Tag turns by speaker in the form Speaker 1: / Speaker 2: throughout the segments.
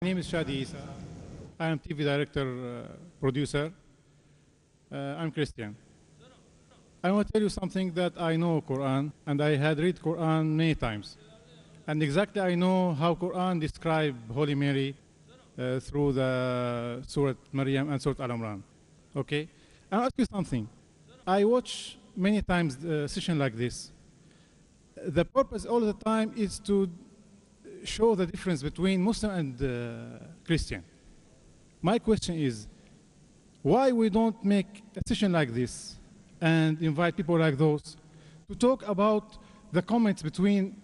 Speaker 1: My name is Shadi Isa. I am TV director, producer. I'm Christian. I want to tell you something that I know Quran, and I had read Quran many times. And exactly I know how Quran describe Holy Mary through the Surah Maryam and Surah Al-Imran. Okay? I'll ask you something. I watch many times a session like this. The purpose all the time is to show the difference between Muslim and Christian. My question is, why we don't make a session like this and invite people like those to talk about the comments between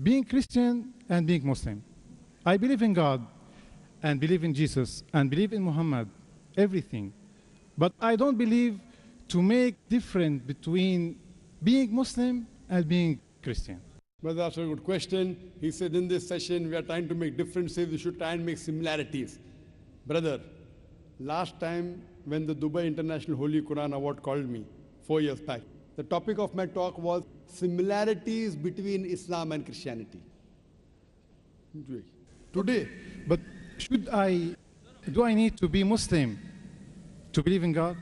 Speaker 1: being Christian and being Muslim? I believe in God and believe in Jesus and believe in Muhammad, everything. But I don't believe to make difference between being Muslim and being Christian.
Speaker 2: Brother, that's a good question. He said in this session, we are trying to make differences, we should try and make similarities. Brother, last time when the Dubai International Holy Quran Award called me, 4 years back, the topic of my talk was similarities between Islam and Christianity. Today.
Speaker 1: But do I need to be Muslim to believe in God?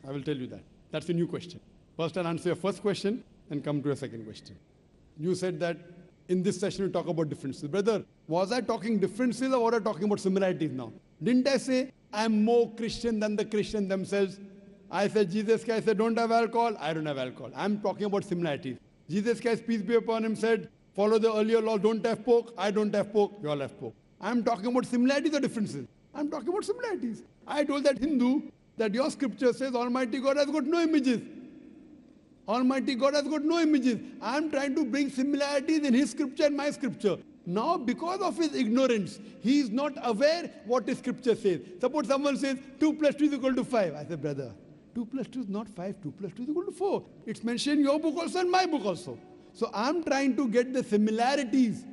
Speaker 2: I will tell you that. That's a new question. First I'll answer your first question and come to your second question. You said that in this session we talk about differences. Brother, was I talking differences or was I talking about similarities now? Didn't I say I'm more Christian than the Christians themselves? I said Jesus Christ said don't have alcohol, I don't have alcohol. I'm talking about similarities. Jesus Christ, peace be upon him, said follow the earlier law, don't have pork, I don't have pork, you all have pork. I'm talking about similarities or differences? I'm talking about similarities. I told that Hindu that your scripture says Almighty God has got no images. Almighty God has got no images. I am trying to bring similarities in his scripture and my scripture. Now, because of his ignorance, he is not aware what his scripture says. Suppose someone says 2 plus 2 is equal to 5. I say, brother, 2 plus 2 is not 5, 2 plus 2 is equal to 4. It's mentioned in your book also and my book also. So I am trying to get the similarities.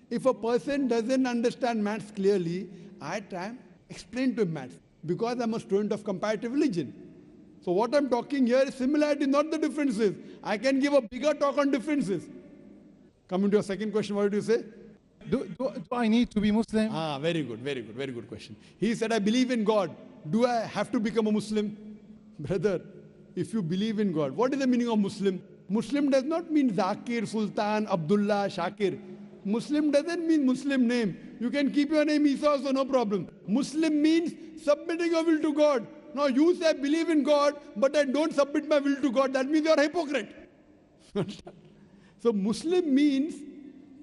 Speaker 2: If a person doesn't understand maths clearly, I try and explain to him maths because I'm a student of comparative religion. So what I'm talking here is similarity, not the differences. I can give a bigger talk on differences. Coming to your second question, what did you say?
Speaker 1: Do I need to be Muslim?
Speaker 2: Very good question. He said, I believe in God. Do I have to become a Muslim? Brother, if you believe in God, what is the meaning of Muslim? Muslim does not mean Zakir, Sultan, Abdullah, Shakir. Muslim doesn't mean Muslim name. You can keep your name Isa also, no problem. Muslim means submitting your will to God. Now you say I believe in God, but I don't submit my will to God. That means you are a hypocrite. So Muslim means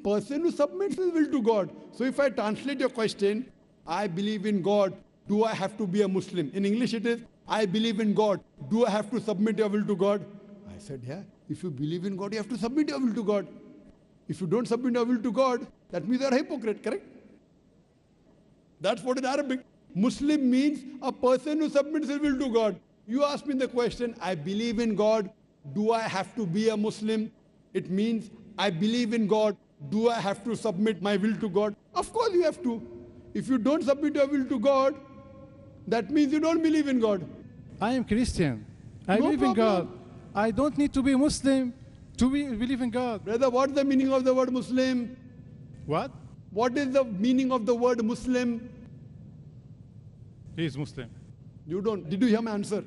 Speaker 2: person who submits his will to God. So if I translate your question, I believe in God, do I have to be a Muslim? In English it is, I believe in God, do I have to submit your will to God? I said, yeah, if you believe in God, you have to submit your will to God. If you don't submit your will to God, that means you are a hypocrite, correct? That's what in Arabic. Muslim means a person who submits his will to God. You ask me the question, I believe in God, do I have to be a Muslim? It means, I believe in God, do I have to submit my will to God? Of course you have to. If you don't submit your will to God, that means you don't believe in God.
Speaker 1: I am Christian. I believe in God. I don't need to be Muslim to believe in God.
Speaker 2: Brother, what's the meaning of the word Muslim?
Speaker 1: What?
Speaker 2: What is the meaning of the word Muslim?
Speaker 1: He is Muslim.
Speaker 2: You don't. Did you hear my answer?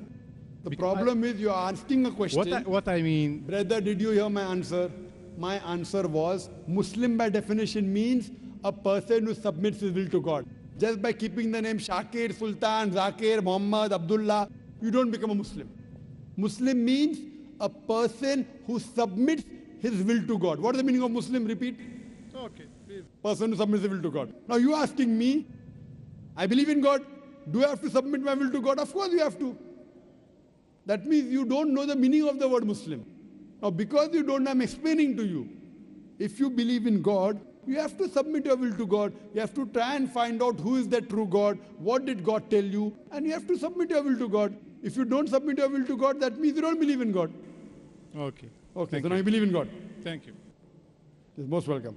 Speaker 2: The problem is you are asking a question.
Speaker 1: What I mean?
Speaker 2: Brother, did you hear my answer? My answer was Muslim by definition means a person who submits his will to God. Just by keeping the name Shakir, Sultan, Zakir, Muhammad, Abdullah, you don't become a Muslim. Muslim means a person who submits his will to God. What is the meaning of Muslim? Repeat.
Speaker 1: Okay. Please.
Speaker 2: Person who submits his will to God. Now you are asking me, I believe in God. Do I have to submit my will to God? Of course you have to. That means you don't know the meaning of the word Muslim. Now because you don't, I'm explaining to you. If you believe in God, you have to submit your will to God. You have to try and find out who is the true God, what did God tell you, and you have to submit your will to God. If you don't submit your will to God, that means you don't believe in God.
Speaker 1: Okay.
Speaker 2: Okay, so now you believe in God.
Speaker 1: Thank you.
Speaker 2: You're most welcome.